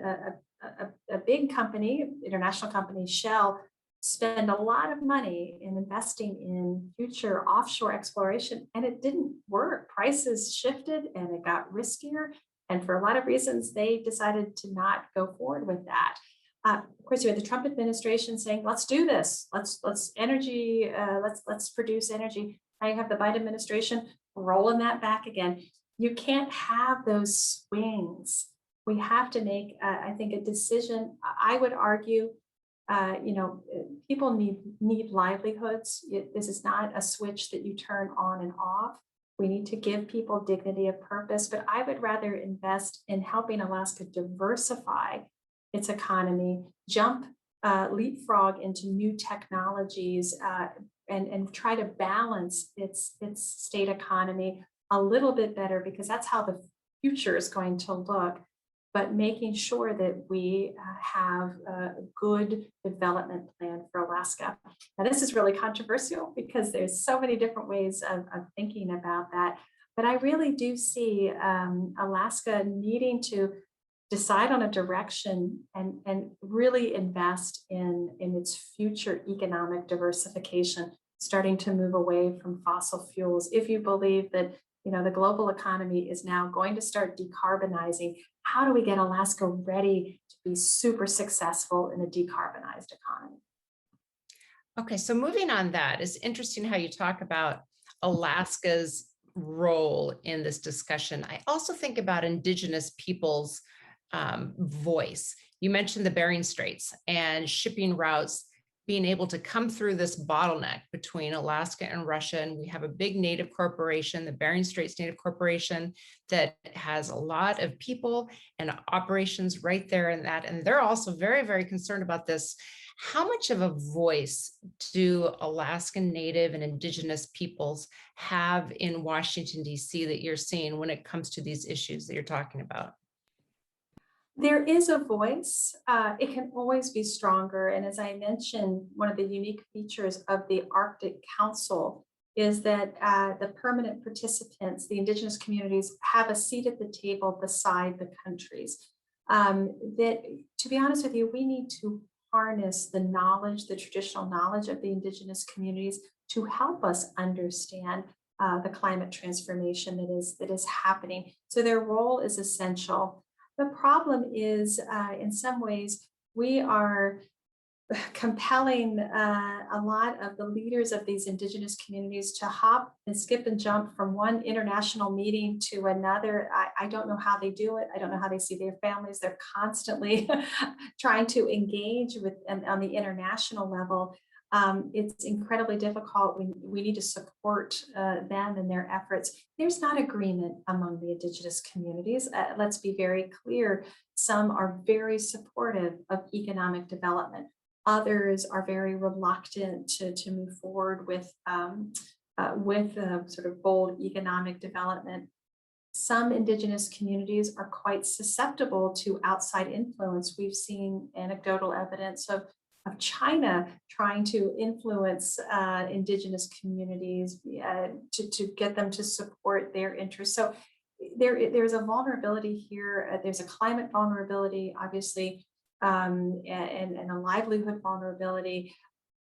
S3: a big company, international company, Shell, spend a lot of money in investing in future offshore exploration, and it didn't work. Prices shifted and it got riskier. And for a lot of reasons, they decided to not go forward with that. Of course, you had the Trump administration saying, let's do this. Let's produce energy. Now you have the Biden administration rolling that back again. You can't have those swings. We have to make, I think, a decision. I would argue, people need livelihoods. This is not a switch that you turn on and off. We need to give people dignity of purpose, but I would rather invest in helping Alaska diversify its economy, leapfrog into new technologies, and try to balance its state economy a little bit better, because that's how the future is going to look. But making sure that we have a good development plan for Alaska. Now, this is really controversial because there's so many different ways of thinking about that. But I really do see Alaska needing to decide on a direction and really invest in its future economic diversification, starting to move away from fossil fuels. If you believe that the global economy is now going to start decarbonizing, how do we get Alaska ready to be super successful in a decarbonized economy?
S2: Okay, so moving on, that is interesting how you talk about Alaska's role in this discussion. I also think about Indigenous peoples' voice. You mentioned the Bering Straits and shipping routes being able to come through this bottleneck between Alaska and Russia. And we have a big native corporation, the Bering Straits Native Corporation, that has a lot of people and operations right there in that. And they're also very, very concerned about this. How much of a voice do Alaskan Native and Indigenous peoples have in Washington, D.C. that you're seeing when it comes to these issues that you're talking about?
S3: There is a voice. It can always be stronger. And as I mentioned, one of the unique features of the Arctic Council is that the permanent participants, the Indigenous communities, have a seat at the table beside the countries. That, to be honest with you, we need to harness the knowledge, the traditional knowledge of the indigenous communities to help us understand the climate transformation that is happening. So their role is essential. The problem is, in some ways, we are compelling a lot of the leaders of these indigenous communities to hop and skip and jump from one international meeting to another. I don't know how they do it. I don't know how they see their families. They're constantly trying to engage with on the international level. It's incredibly difficult. We need to support them in their efforts. There's not agreement among the indigenous communities. Let's be very clear. Some are very supportive of economic development. Others are very reluctant to move forward with sort of bold economic development. Some indigenous communities are quite susceptible to outside influence. We've seen anecdotal evidence of China trying to influence indigenous communities to get them to support their interests. So there's a vulnerability here. There's a climate vulnerability, obviously, and a livelihood vulnerability.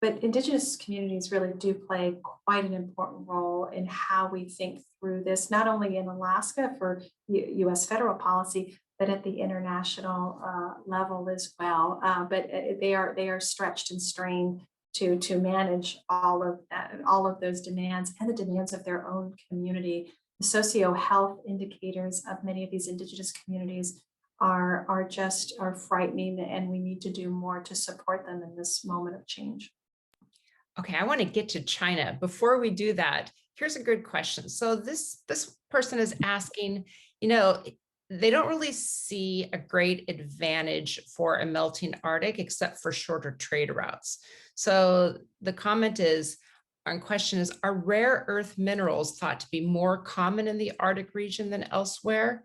S3: But indigenous communities really do play quite an important role in how we think through this, not only in Alaska for US federal policy, but at the international level as well. But they are stretched and strained to manage all of those demands and the demands of their own community. The socio-health indicators of many of these indigenous communities are frightening, and we need to do more to support them in this moment of change.
S2: Okay, I want to get to China. Before we do that, here's a good question. So this person is asking, they don't really see a great advantage for a melting Arctic except for shorter trade routes. So the comment is, our question is, are rare earth minerals thought to be more common in the Arctic region than elsewhere?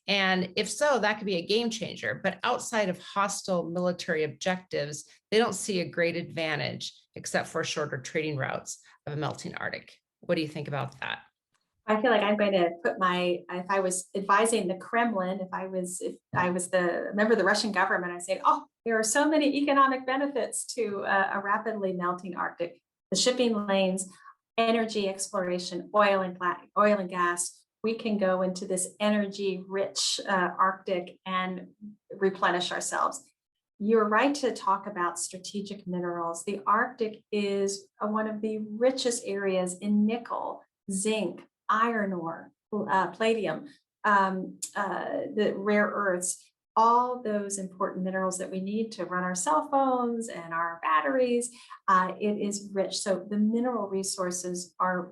S2: And if so, that could be a game changer. But outside of hostile military objectives, they don't see a great advantage except for shorter trading routes of a melting Arctic. What do you think about that?
S3: I feel like I'm going to put if I was advising the Kremlin, if I was the member of the Russian government, I'd say, oh, there are so many economic benefits to a rapidly melting Arctic. The shipping lanes, energy exploration, oil and gas. We can go into this energy-rich Arctic and replenish ourselves. You're right to talk about strategic minerals. The Arctic is one of the richest areas in nickel, zinc, iron ore, palladium, the rare earths, all those important minerals that we need to run our cell phones and our batteries. It is rich. So the mineral resources are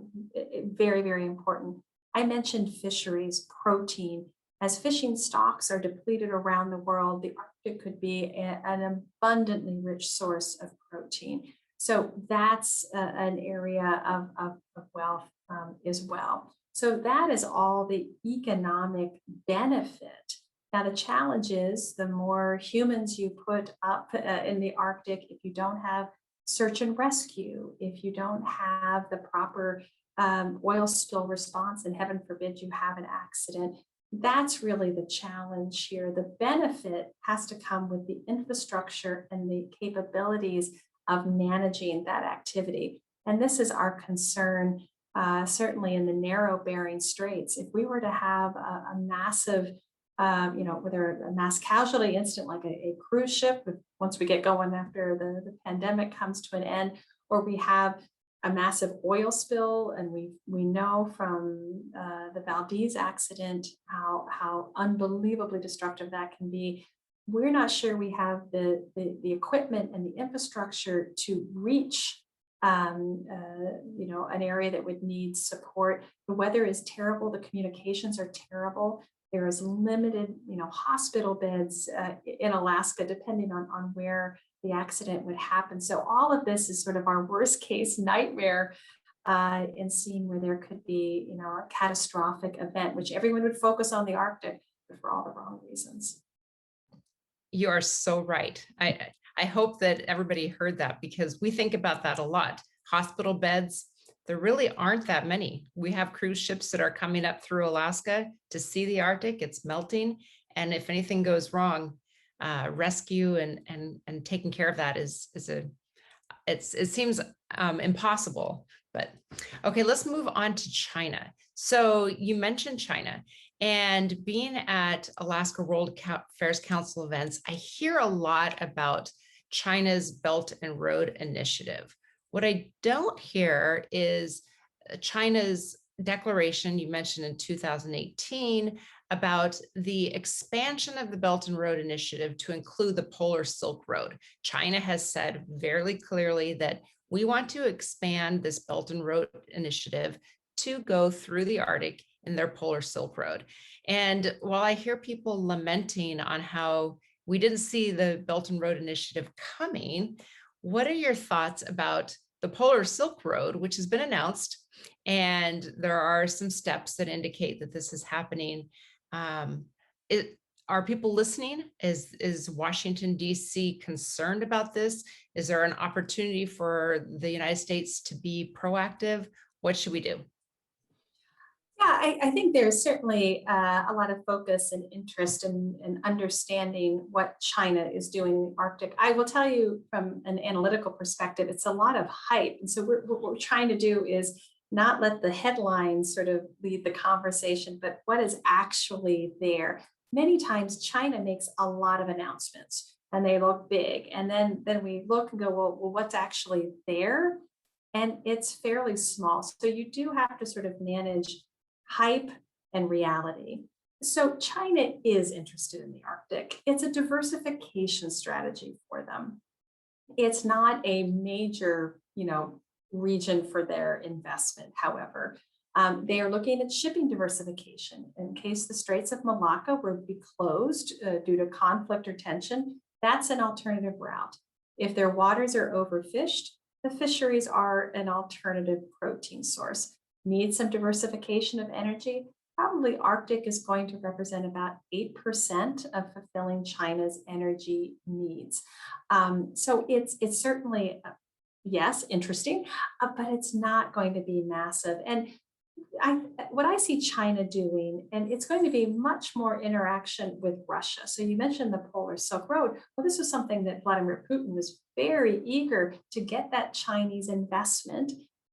S3: very, very important. I mentioned fisheries, protein. As fishing stocks are depleted around the world, the Arctic could be an abundantly rich source of protein. So that's an area of wealth as well. So that is all the economic benefit. Now, the challenge is the more humans you put up in the Arctic, if you don't have search and rescue, if you don't have the proper oil spill response, and heaven forbid you have an accident, that's really the challenge here. The benefit has to come with the infrastructure and the capabilities of managing that activity. And this is our concern, certainly in the narrow Bering Straits. If we were to have a massive, whether a mass casualty incident like a cruise ship, once we get going after the pandemic comes to an end, or we have a massive oil spill, and we know from the Valdez accident how unbelievably destructive that can be. We're not sure we have the equipment and the infrastructure to reach an area that would need support. The weather is terrible. The communications are terrible. There is limited, hospital beds in Alaska, depending on where the accident would happen. So all of this is sort of our worst case nightmare in seeing where there could be, a catastrophic event, which everyone would focus on the Arctic, but for all the wrong reasons.
S2: You are so right. I hope that everybody heard that, because we think about that a lot. Hospital beds, there really aren't that many. We have cruise ships that are coming up through Alaska to see the Arctic. It's melting. And if anything goes wrong, rescue and taking care of that it seems impossible. But okay, let's move on to China. So you mentioned China, and being at Alaska World Affairs Council events, I hear a lot about China's Belt and Road Initiative. What I don't hear is China's declaration you mentioned in 2018 about the expansion of the Belt and Road Initiative to include the Polar Silk Road. China has said very clearly that we want to expand this Belt and Road Initiative to go through the Arctic in their Polar Silk Road. And while I hear people lamenting on how we didn't see the Belt and Road Initiative coming, what are your thoughts about the Polar Silk Road, which has been announced, and there are some steps that indicate that this is happening? Are people listening? Is Washington, D.C. concerned about this? Is there an opportunity for the United States to be proactive? What should we do?
S3: Yeah, I think there's certainly a lot of focus and interest in understanding what China is doing in the Arctic. I will tell you from an analytical perspective, it's a lot of hype. And so what we're trying to do is not let the headlines sort of lead the conversation, but what is actually there. Many times China makes a lot of announcements and they look big. And then we look and go, well, what's actually there? And it's fairly small. So you do have to sort of manage hype and reality. So China is interested in the Arctic. It's a diversification strategy for them. It's not a major, region for their investment. However, they are looking at shipping diversification in case the Straits of Malacca were to be closed due to conflict or tension. That's an alternative route. If their waters are overfished, the fisheries are an alternative protein source. Need some diversification of energy? Probably Arctic is going to represent about 8% of fulfilling China's energy needs. So it's certainly, yes, interesting, but it's not going to be massive. And what I see China doing, and it's going to be much more interaction with Russia. So you mentioned the Polar Silk Road. Well, this was something that Vladimir Putin was very eager to get that Chinese investment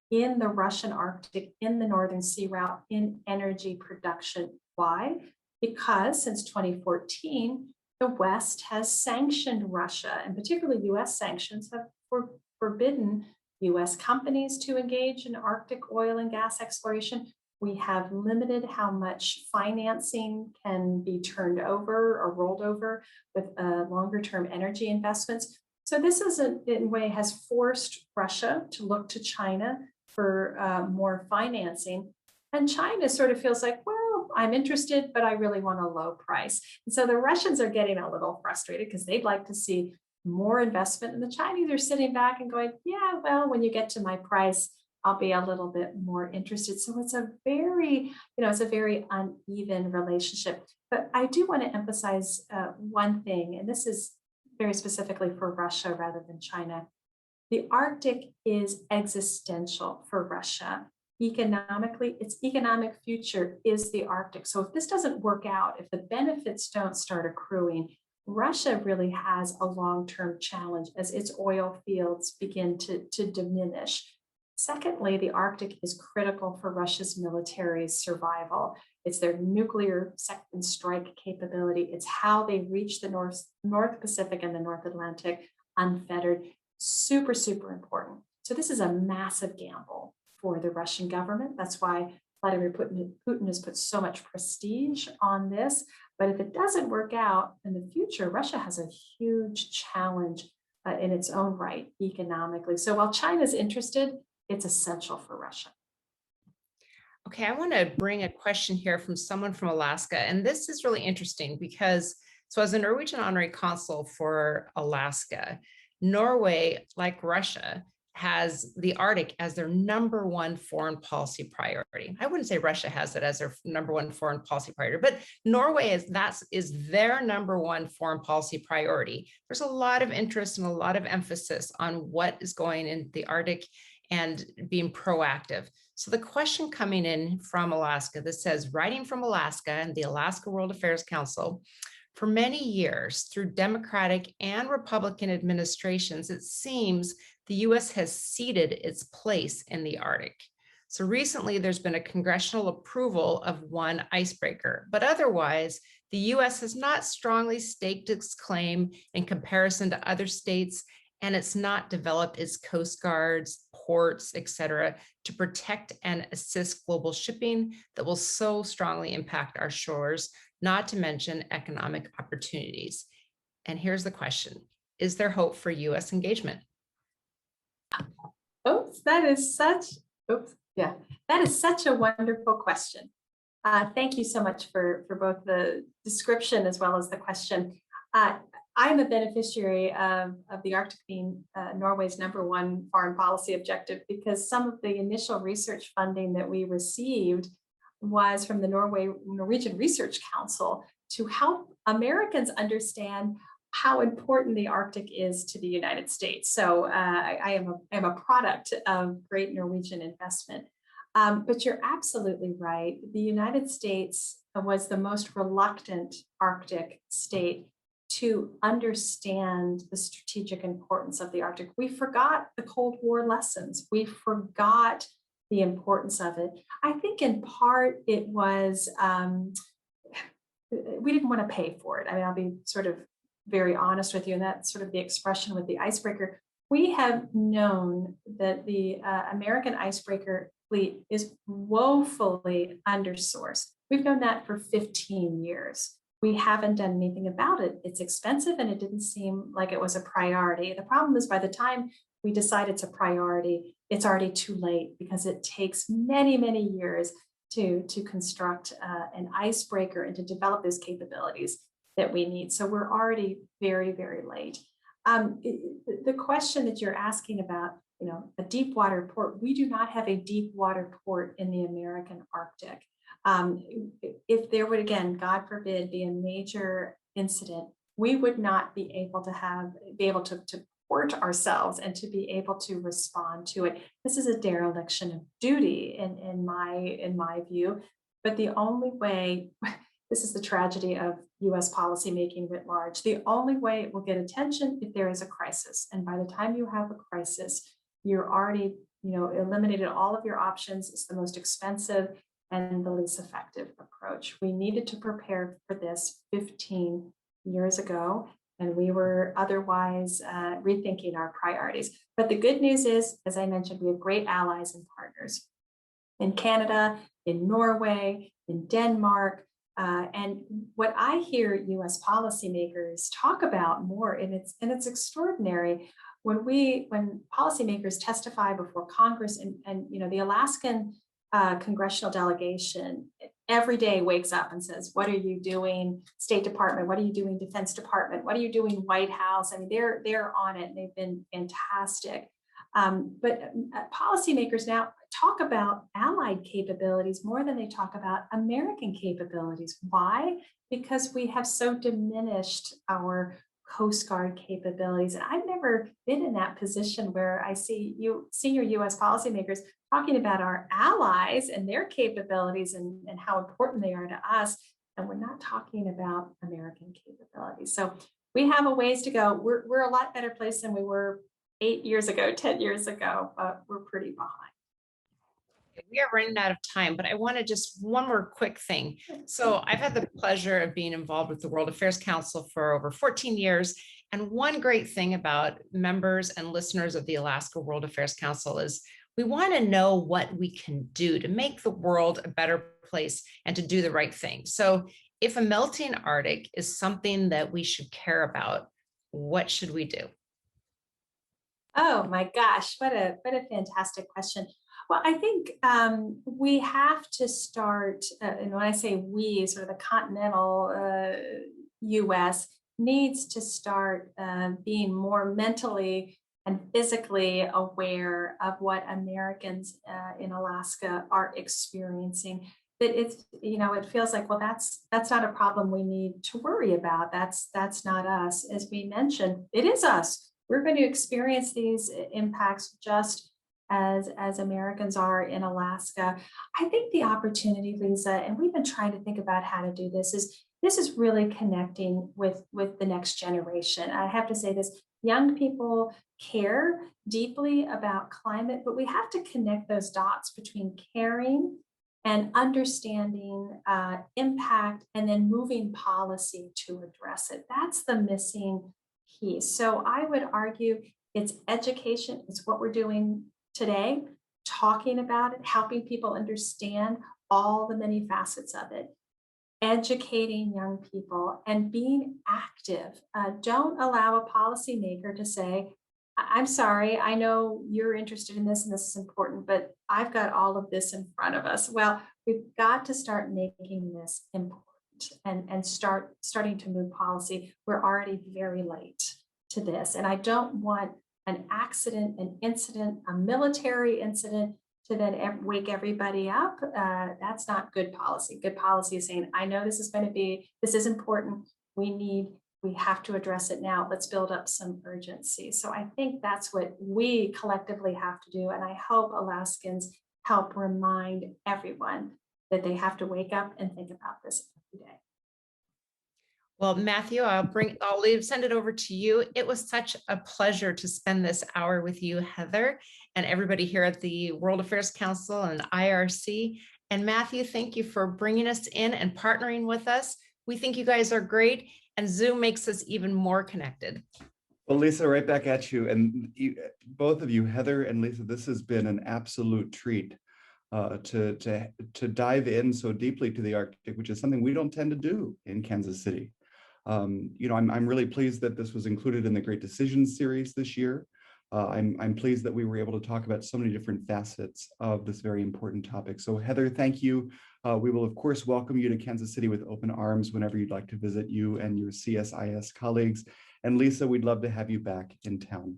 S3: in the Russian Arctic, in the Northern Sea Route, in energy production. Why? Because since 2014, the West has sanctioned Russia, and particularly US sanctions have forbidden US companies to engage in Arctic oil and gas exploration. We have limited how much financing can be turned over or rolled over with longer term energy investments. So this is in a way has forced Russia to look to China for more financing. And China sort of feels like, well, I'm interested, but I really want a low price. And so the Russians are getting a little frustrated because they'd like to see more investment. And the Chinese are sitting back and going, yeah, well, when you get to my price, I'll be a little bit more interested. So it's a very, it's a very uneven relationship. But I do want to emphasize one thing, and this is very specifically for Russia rather than China. The Arctic is existential for Russia. Economically, its economic future is the Arctic. So if this doesn't work out, if the benefits don't start accruing, Russia really has a long-term challenge as its oil fields begin to diminish. Secondly, the Arctic is critical for Russia's military survival. It's their nuclear second strike capability. It's how they reach the North Pacific and the North Atlantic unfettered. Super, super important. So this is a massive gamble for the Russian government. That's why Vladimir Putin has put so much prestige on this. But if it doesn't work out in the future, Russia has a huge challenge in its own right economically. So while China's interested, it's essential for Russia.
S2: Okay, I want to bring a question here from someone from Alaska. And this is really interesting because, so as a Norwegian honorary consul for Alaska, Norway, like Russia, has the Arctic as their number one foreign policy priority. I wouldn't say Russia has it as their number one foreign policy priority, but Norway is their number one foreign policy priority. There's a lot of interest and a lot of emphasis on what is going in the Arctic and being proactive. So the question coming in from Alaska that says, writing from Alaska and the Alaska World Affairs Council, For many years, through Democratic and Republican administrations, it seems the US has ceded its place in the Arctic. So recently, there's been a congressional approval of one icebreaker, but otherwise, the US has not strongly staked its claim in comparison to other states, and it's not developed its coast guards, ports, et cetera, to protect and assist global shipping that will so strongly impact our shores, not to mention economic opportunities. And here's the question: is there hope for US engagement?
S3: Oops, that is such, that is such a wonderful question. Thank you so much for both the description as well as the question. I'm a beneficiary of the Arctic being Norway's #1 foreign policy objective, because some of the initial research funding that we received was from the Norwegian Research Council to help Americans understand how important the Arctic is to the United States. So I am a product of great Norwegian investment. But you're absolutely right. The United States was the most reluctant Arctic state to understand the strategic importance of the Arctic. We forgot the Cold War lessons. We forgot the importance of it. I think in part it was, we didn't want to pay for it. I mean, I'll be sort of very honest with you, and that's sort of the expression with the icebreaker. We have known that the American icebreaker fleet is woefully undersourced. We've known that for 15 years. We haven't done anything about it. It's expensive and it didn't seem like it was a priority. The problem is, by the time we decide it's a priority, it's already too late, because it takes many, many years to construct an icebreaker and to develop those capabilities that we need. So we're already very, very late. The question that you're asking about, a deep water port, we do not have a deep water port in the American Arctic. If there would, again, God forbid, be a major incident, we would not be able to port ourselves and to be able to respond to it. This is a dereliction of duty in my view. But the only way, this is the tragedy of US policymaking writ large, the only way it will get attention if there is a crisis. And by the time you have a crisis, you're already eliminated all of your options. It's the most expensive and the least effective approach. We needed to prepare for this 15 years ago, and we were otherwise rethinking our priorities. But the good news is, as I mentioned, we have great allies and partners in Canada, in Norway, in Denmark. And what I hear US policymakers talk about more, and it's extraordinary, when policymakers testify before Congress, and the Alaskan congressional delegation every day wakes up and says, what are you doing, State Department? What are you doing, Defense Department? What are you doing, White House? I mean, they're on it. They've been fantastic. But policymakers now talk about allied capabilities more than they talk about American capabilities. Why? Because we have so diminished our Coast Guard capabilities. And I've never been in that position where I see senior US policymakers talking about our allies and their capabilities and how important they are to us. And we're not talking about American capabilities. So we have a ways to go. We're a lot better place than we were 8 years ago, 10 years ago, but we're pretty behind.
S2: We are running out of time, but I want to just one more quick thing. So I've had the pleasure of being involved with the World Affairs Council for over 14 years. And one great thing about members and listeners of the Alaska World Affairs Council is we want to know what we can do to make the world a better place and to do the right thing. So if a melting Arctic is something that we should care about, what should we do?
S3: Oh my gosh, what a fantastic question. Well, I think we have to start, and when I say we, sort of the continental US needs to start being more mentally and physically aware of what Americans in Alaska are experiencing. That it's, it feels like, well, that's not a problem we need to worry about. That's not us. As we mentioned, it is us. We're going to experience these impacts just as Americans are in Alaska. I think the opportunity, Lisa, and we've been trying to think about how to do this, is this is really connecting with the next generation. I have to say this, young people care deeply about climate, but we have to connect those dots between caring and understanding impact and then moving policy to address it. That's the missing piece. So I would argue it's education, it's what we're doing today, talking about it, helping people understand all the many facets of it, educating young people and being active. Don't allow a policymaker to say, I'm sorry, I know you're interested in this and this is important, but I've got all of this in front of us. Well, we've got to start making this important and starting to move policy. We're already very late to this. And I don't want an accident, an incident, a military incident to then wake everybody up. That's not good policy. Good policy is saying, I know this is going to be, this is important. We have to address it now. Let's build up some urgency. So I think that's what we collectively have to do. And I hope Alaskans help remind everyone that they have to wake up and think about this every day.
S2: Well, Matthew, send it over to you. It was such a pleasure to spend this hour with you, Heather, and everybody here at the World Affairs Council and IRC. And Matthew, thank you for bringing us in and partnering with us. We think you guys are great, and Zoom makes us even more connected.
S1: Well, Lisa, right back at you. And both of you, Heather and Lisa, this has been an absolute treat to dive in so deeply to the Arctic, which is something we don't tend to do in Kansas City. I'm really pleased that this was included in the Great Decisions series this year. I'm pleased that we were able to talk about so many different facets of this very important topic. So Heather, thank you. We will of course welcome you to Kansas City with open arms whenever you'd like to visit, you and your CSIS colleagues. And Lisa, we'd love to have you back in town.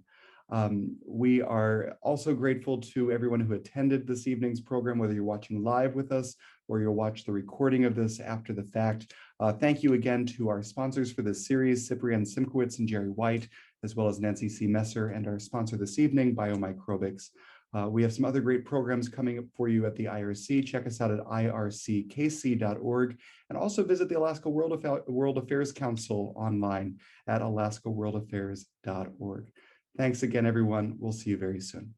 S1: We are also grateful to everyone who attended this evening's program, whether you're watching live with us or you'll watch the recording of this after the fact. Thank you again to our sponsors for this series, Cyprian Simkowitz and Jerry White, as well as Nancy C. Messer, and our sponsor this evening, Biomicrobics. We have some other great programs coming up for you at the IRC. Check us out at irckc.org, and also visit the Alaska World Affairs Council online at alaskaworldaffairs.org. Thanks again, everyone. We'll see you very soon.